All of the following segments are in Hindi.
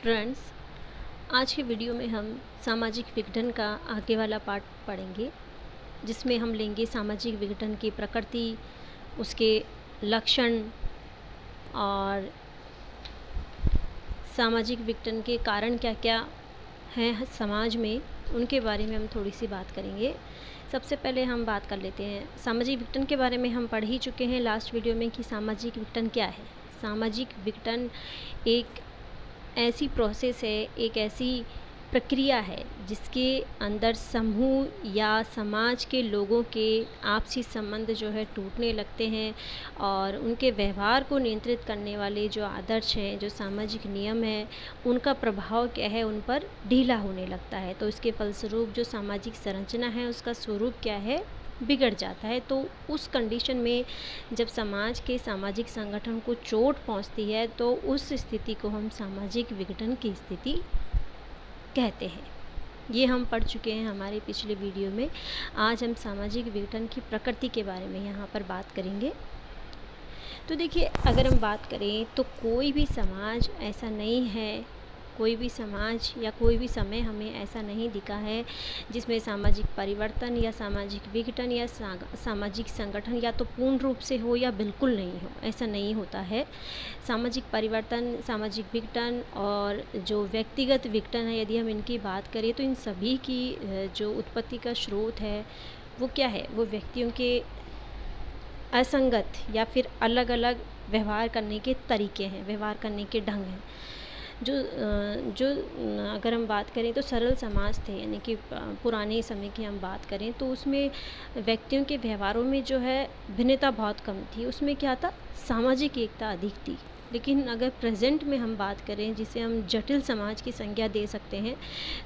स्टूडेंट्स, आज के वीडियो में हम सामाजिक विघटन का आगे वाला पार्ट पढ़ेंगे, जिसमें हम लेंगे सामाजिक विघटन की प्रकृति, उसके लक्षण और सामाजिक विघटन के कारण क्या क्या हैं समाज में, उनके बारे में हम थोड़ी सी बात करेंगे। सबसे पहले हम बात कर लेते हैं सामाजिक विघटन के बारे में। हम पढ़ ही चुके हैं लास्ट वीडियो में कि सामाजिक विघटन क्या है। सामाजिक विघटन एक ऐसी प्रोसेस है, एक ऐसी प्रक्रिया है जिसके अंदर समूह या समाज के लोगों के आपसी संबंध जो है टूटने लगते हैं और उनके व्यवहार को नियंत्रित करने वाले जो आदर्श हैं, जो सामाजिक नियम हैं, उनका प्रभाव क्या है, उन पर ढीला होने लगता है। तो इसके फलस्वरूप जो सामाजिक संरचना है उसका स्वरूप क्या है, बिगड़ जाता है। तो उस कंडीशन में जब समाज के सामाजिक संगठन को चोट पहुंचती है तो उस स्थिति को हम सामाजिक विघटन की स्थिति कहते हैं। ये हम पढ़ चुके हैं हमारे पिछले वीडियो में। आज हम सामाजिक विघटन की प्रकृति के बारे में यहाँ पर बात करेंगे। तो देखिए, अगर हम बात करें तो कोई भी समाज ऐसा नहीं है, कोई भी समाज या कोई भी समय हमें ऐसा नहीं दिखा है जिसमें सामाजिक परिवर्तन या सामाजिक विघटन या सामाजिक संगठन या तो पूर्ण रूप से हो या बिल्कुल नहीं हो। ऐसा नहीं होता है। सामाजिक परिवर्तन, सामाजिक विघटन और जो व्यक्तिगत विघटन है, यदि हम इनकी बात करें तो इन सभी की जो उत्पत्ति का स्रोत है वो क्या है, वो व्यक्तियों के असंगत या फिर अलग अलग व्यवहार करने के तरीके हैं, व्यवहार करने के ढंग हैं। जो अगर हम बात करें तो सरल समाज थे, यानी कि पुराने समय की हम बात करें तो उसमें व्यक्तियों के व्यवहारों में जो है भिन्नता बहुत कम थी। उसमें क्या था, सामाजिक एकता अधिक थी। लेकिन अगर प्रेजेंट में हम बात करें, जिसे हम जटिल समाज की संज्ञा दे सकते हैं,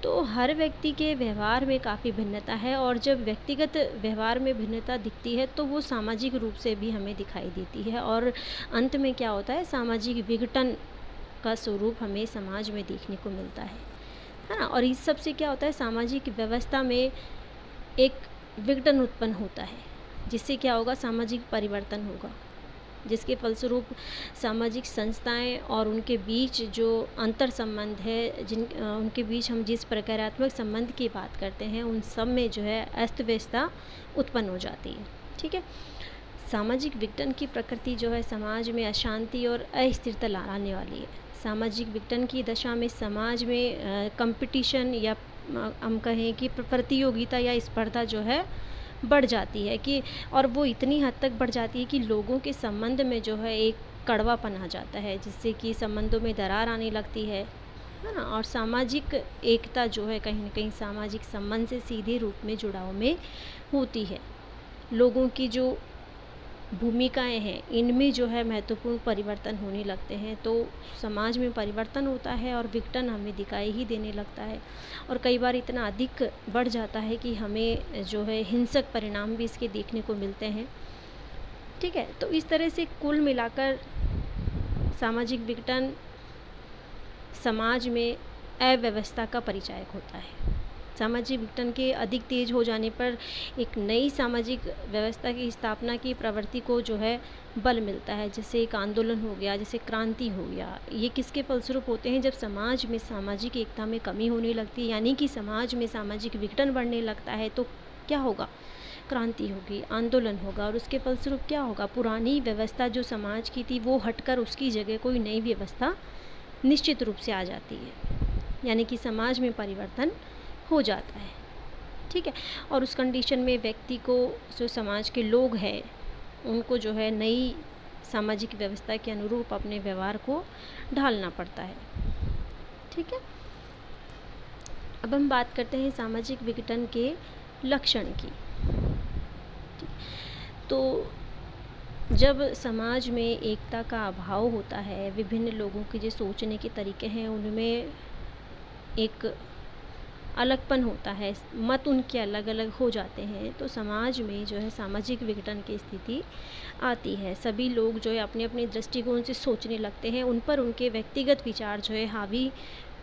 तो हर व्यक्ति के व्यवहार में काफ़ी भिन्नता है और जब व्यक्तिगत व्यवहार में भिन्नता दिखती है तो वो सामाजिक रूप से भी हमें दिखाई देती है और अंत में क्या होता है, सामाजिक विघटन का स्वरूप हमें समाज में देखने को मिलता है ना। और इस सब से क्या होता है, सामाजिक व्यवस्था में एक विघटन उत्पन्न होता है, जिससे क्या होगा, सामाजिक परिवर्तन होगा, जिसके फलस्वरूप सामाजिक संस्थाएं और उनके बीच जो अंतर संबंध है, उनके बीच हम जिस प्रकारात्मक संबंध की बात करते हैं, उन सब में जो है अस्त व्यस्तता उत्पन्न हो जाती है। ठीक है। सामाजिक विघटन की प्रकृति जो है समाज में अशांति और अस्थिरता लाने वाली है। सामाजिक विघटन की दशा में समाज में कंपटीशन या हम कहें कि प्रतियोगिता या स्पर्धा जो है बढ़ जाती है कि, और वो इतनी हद तक बढ़ जाती है कि लोगों के संबंध में जो है एक कड़वापन आ जाता है, जिससे कि संबंधों में दरार आने लगती है ना। और सामाजिक एकता जो है कहीं ना कहीं सामाजिक संबंध से सीधे रूप में जुड़ाव में होती है। लोगों की जो भूमिकाएं हैं, इनमें जो है महत्वपूर्ण परिवर्तन होने लगते हैं। तो समाज में परिवर्तन होता है और विघटन हमें दिखाई ही देने लगता है और कई बार इतना अधिक बढ़ जाता है कि हमें जो है हिंसक परिणाम भी इसके देखने को मिलते हैं। ठीक है। तो इस तरह से कुल मिलाकर सामाजिक विघटन समाज में अव्यवस्था का परिचायक होता है। सामाजिक विघटन के अधिक तेज हो जाने पर एक नई सामाजिक व्यवस्था की स्थापना की प्रवृत्ति को जो है बल मिलता है, जैसे एक आंदोलन हो गया, जैसे क्रांति हो गया। ये किसके फलस्वरूप होते हैं, जब समाज में सामाजिक एकता में कमी होने लगती है, यानी कि समाज में सामाजिक विघटन बढ़ने लगता है, तो क्या होगा, क्रांति होगी, आंदोलन होगा और उसके फलस्वरूप क्या होगा, पुरानी व्यवस्था जो समाज की थी वो हटकर उसकी जगह कोई नई व्यवस्था निश्चित रूप से आ जाती है, यानी कि समाज में परिवर्तन हो जाता है। ठीक है। और उस कंडीशन में व्यक्ति को, जो समाज के लोग हैं, उनको जो है नई सामाजिक व्यवस्था के अनुरूप अपने व्यवहार को ढालना पड़ता है। ठीक है। अब हम बात करते हैं सामाजिक विघटन के लक्षण की। तो जब समाज में एकता का अभाव होता है, विभिन्न लोगों के जो सोचने के तरीके हैं उनमें एक अलगपन होता है, मत उनके अलग अलग हो जाते हैं, तो समाज में जो है सामाजिक विघटन की स्थिति आती है। सभी लोग जो है अपने अपने दृष्टिकोण से सोचने लगते हैं, उन पर उनके व्यक्तिगत विचार जो है हावी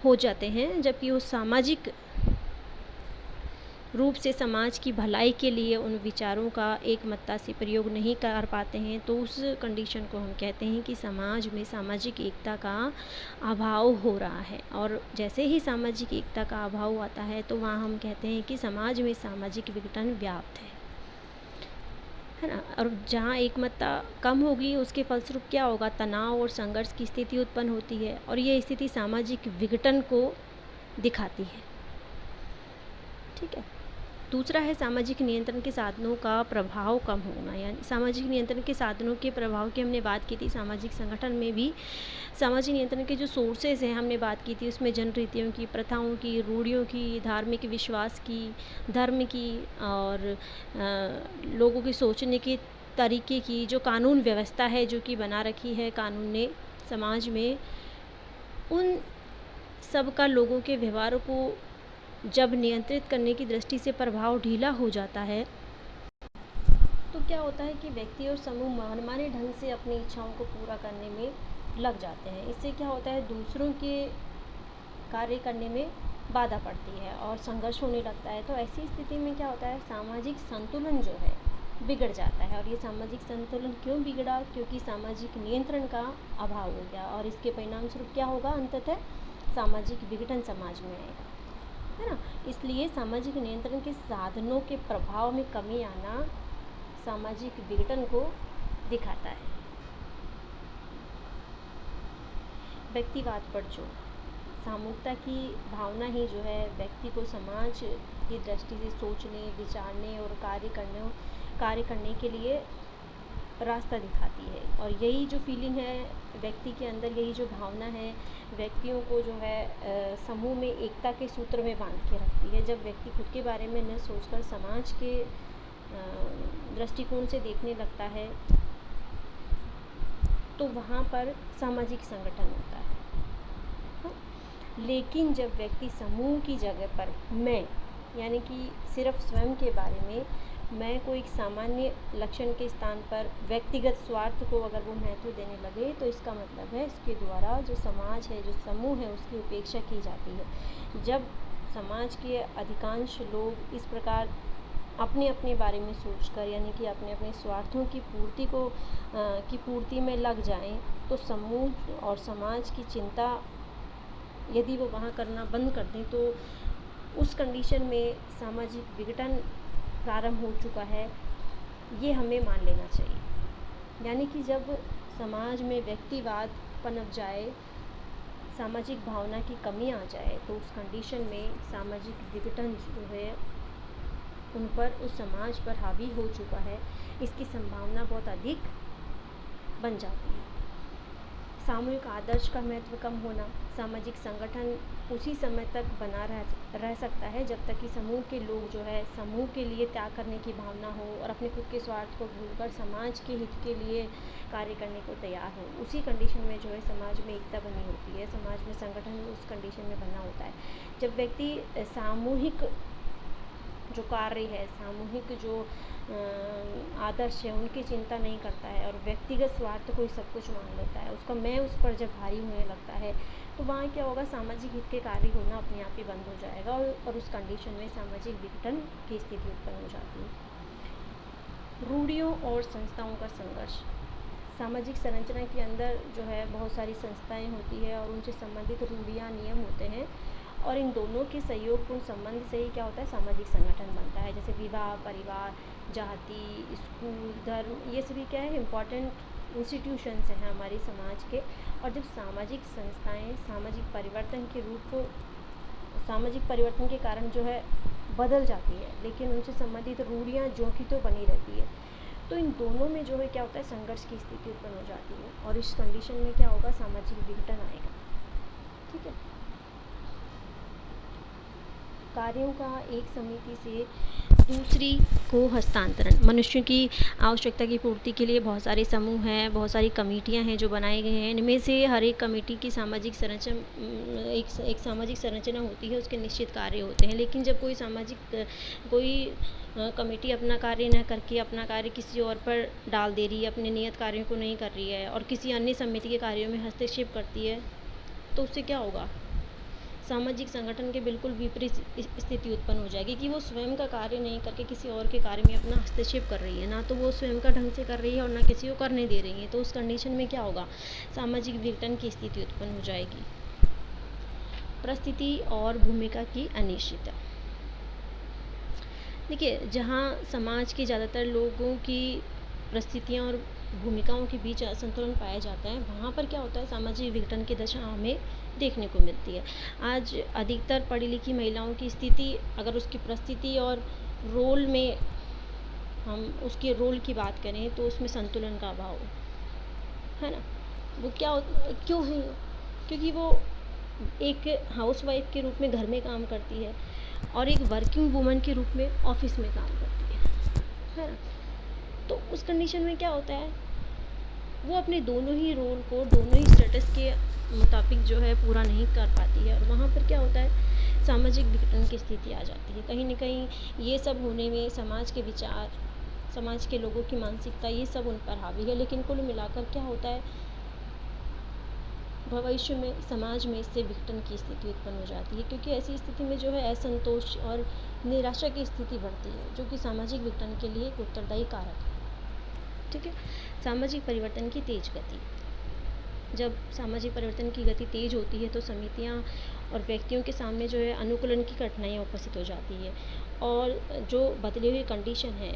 हो जाते हैं, जबकि वो सामाजिक रूप से समाज की भलाई के लिए उन विचारों का एकमतता से प्रयोग नहीं कर पाते हैं, तो उस कंडीशन को हम कहते हैं कि समाज में सामाजिक एकता का अभाव हो रहा है। और जैसे ही सामाजिक एकता का अभाव आता है तो वहाँ हम कहते हैं कि समाज में सामाजिक विघटन व्याप्त है ना। और जहाँ एकमतता कम होगी उसके फलस्वरूप क्या होगा, तनाव और संघर्ष की स्थिति उत्पन्न होती है, और ये स्थिति सामाजिक विघटन को दिखाती है। ठीक है। दूसरा है सामाजिक नियंत्रण के साधनों का प्रभाव कम होना। यानी सामाजिक नियंत्रण के साधनों के प्रभाव की हमने बात की थी। सामाजिक संगठन में भी सामाजिक नियंत्रण के जो सोर्सेज हैं हमने बात की थी, उसमें जन रीतियों की, प्रथाओं की, रूढ़ियों की, धार्मिक विश्वास की, धर्म की, और लोगों के सोचने के तरीके की, जो कानून व्यवस्था है जो कि बना रखी है कानून ने समाज में, उन सब का लोगों के व्यवहार को जब नियंत्रित करने की दृष्टि से प्रभाव ढीला हो जाता है तो क्या होता है कि व्यक्ति और समूह मनमाने ढंग से अपनी इच्छाओं को पूरा करने में लग जाते हैं। इससे क्या होता है, दूसरों के कार्य करने में बाधा पड़ती है और संघर्ष होने लगता है। तो ऐसी स्थिति में क्या होता है, सामाजिक संतुलन जो है बिगड़ जाता है। और ये सामाजिक संतुलन क्यों बिगड़ा, क्योंकि सामाजिक नियंत्रण का अभाव हो गया, और इसके परिणाम स्वरूप क्या होगा, अंततः सामाजिक विघटन समाज में आएगा, है ना। इसलिए सामाजिक नियंत्रण के साधनों के प्रभाव में कमी आना सामाजिक विघटन को दिखाता है। व्यक्तिवाद पर जोर। सामूहिकता की भावना ही जो है व्यक्ति को समाज की दृष्टि से सोचने, विचारने और कार्य करने के लिए रास्ता दिखाती है। और यही जो फीलिंग है व्यक्ति के अंदर, यही जो भावना है व्यक्तियों को जो है समूह में एकता के सूत्र में बांध के रखती है। जब व्यक्ति खुद के बारे में न सोचकर समाज के दृष्टिकोण से देखने लगता है तो वहाँ पर सामाजिक संगठन होता है। हाँ? लेकिन जब व्यक्ति समूह की जगह पर मैं, यानी कि सिर्फ स्वयं के बारे में, मैं को एक सामान्य लक्षण के स्थान पर व्यक्तिगत स्वार्थ को अगर वो महत्व देने लगे तो इसका मतलब है इसके द्वारा जो समाज है, जो समूह है, उसकी उपेक्षा की जाती है। जब समाज के अधिकांश लोग इस प्रकार अपने अपने बारे में सोचकर, यानी कि अपने अपने स्वार्थों की पूर्ति में लग जाएं, तो समूह और समाज की चिंता यदि वो वहाँ करना बंद कर दें तो उस कंडीशन में सामाजिक विघटन प्रारंभ हो चुका है, ये हमें मान लेना चाहिए। यानी कि जब समाज में व्यक्तिवाद पनप जाए, सामाजिक भावना की कमी आ जाए, तो उस कंडीशन में सामाजिक विघटन जो है उन पर, उस समाज पर हावी हो चुका है, इसकी संभावना बहुत अधिक बन जाती है। सामूहिक आदर्श का महत्व कम होना। सामाजिक संगठन उसी समय तक बना रह सकता है जब तक कि समूह के लोग जो है समूह के लिए त्याग करने की भावना हो और अपने खुद के स्वार्थ को भूलकर समाज के हित के लिए कार्य करने को तैयार हो। उसी कंडीशन में जो है समाज में एकता बनी होती है, समाज में संगठन उस कंडीशन में बना होता है। जब व्यक्ति सामूहिक जो कार्य है, सामूहिक जो आदर्श है, उनकी चिंता नहीं करता है और व्यक्तिगत स्वार्थ को ही सब कुछ मान लेता है, उसका मैं उस पर जब भारी होने लगता है तो वहाँ क्या होगा, सामाजिक हित के कार्य होना अपने आप ही बंद हो जाएगा और उस कंडीशन में सामाजिक विघटन की स्थिति उत्पन्न हो जाती है। रूढ़ियों और संस्थाओं का संघर्ष। सामाजिक संरचना के अंदर जो है बहुत सारी संस्थाएं होती है और उनसे संबंधित रूढ़ियाँ, नियम होते हैं, और इन दोनों के सहयोगपूर्ण संबंध से ही क्या होता है, सामाजिक संगठन बनता है। जैसे विवाह, परिवार, जाति, स्कूल, धर्म, ये सभी क्या है, इम्पॉर्टेंट इंस्टीट्यूशंस हैं हमारे समाज के। और जब सामाजिक संस्थाएं सामाजिक परिवर्तन के कारण जो है बदल जाती है, लेकिन उनसे संबंधित रूढ़ियाँ जो की तो बनी रहती है, तो इन दोनों में जो है क्या होता है, संघर्ष की स्थिति उत्पन्न हो जाती है और इस कंडीशन में क्या होगा, सामाजिक विघटन आएगा। ठीक है। कार्यों का एक समिति से दूसरी को हस्तांतरण। मनुष्यों की आवश्यकता की पूर्ति के लिए बहुत सारे समूह हैं, बहुत सारी कमेटियां हैं जो बनाए गए हैं। इनमें से हर एक कमेटी की सामाजिक संरचना एक सामाजिक संरचना होती है, उसके निश्चित कार्य होते हैं। लेकिन जब कोई कमेटी अपना कार्य न करके अपना कार्य किसी और पर डाल दे रही है, अपने नियत कार्यों को नहीं कर रही है और किसी अन्य समिति के कार्यों में हस्तक्षेप करती है, तो उससे क्या होगा, सामाजिक संगठन के बिल्कुल विपरीत स्थिति उत्पन्न हो जाएगी कि वो स्वयं का कार्य नहीं करके किसी और के कार्य में अपना हस्तक्षेप कर रही है। ना तो वो स्वयं का ढंग से कर रही है और ना किसी को करने दे रही है। तो उस कंडीशन में क्या होगा, सामाजिक विघटन की स्थिति उत्पन्न हो जाएगी। परिस्थिति और भूमिका की अनिश्चितता। देखिए, जहाँ समाज के ज़्यादातर लोगों की परिस्थितियाँ और भूमिकाओं के बीच असंतुलन पाया जाता है, वहाँ पर क्या होता है, सामाजिक विघटन की दशा हमें देखने को मिलती है। आज अधिकतर पढ़ी लिखी महिलाओं की स्थिति, अगर उसकी परिस्थिति और रोल में हम उसके रोल की बात करें तो उसमें संतुलन का अभाव है ना। वो क्यों है, क्योंकि वो एक हाउसवाइफ के रूप में घर में काम करती है और एक वर्किंग वूमन के रूप में ऑफिस में काम करती है ना। तो उस कंडीशन में क्या होता है, वो अपने दोनों ही रोल को दोनों ही स्टेटस के मुताबिक जो है पूरा नहीं कर पाती है और वहाँ पर क्या होता है, सामाजिक विघटन की स्थिति आ जाती है। कहीं ना कहीं ये सब होने में समाज के विचार, समाज के लोगों की मानसिकता, ये सब उन पर हावी है। लेकिन कुल मिलाकर क्या होता है, भविष्य में समाज में इससे विघटन की स्थिति उत्पन्न हो जाती है, क्योंकि ऐसी स्थिति में जो है असंतोष और निराशा की स्थिति बढ़ती है, जो कि सामाजिक विघटन के लिए एक उत्तरदायी कारक है। ठीक है। सामाजिक परिवर्तन की तेज गति। जब सामाजिक परिवर्तन की गति तेज होती है तो समितियां और व्यक्तियों के सामने जो है अनुकूलन की कठिनाइयाँ उपस्थित हो जाती है और जो बदली हुई कंडीशन है,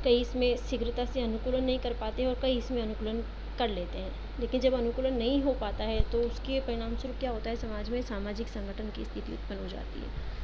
कई इसमें शीघ्रता से अनुकूलन नहीं कर पाते और कई इसमें अनुकूलन कर लेते हैं। लेकिन जब अनुकूलन नहीं हो पाता है तो उसके परिणाम स्वरूप क्या होता है, समाज में सामाजिक संगठन की स्थिति उत्पन्न हो जाती है।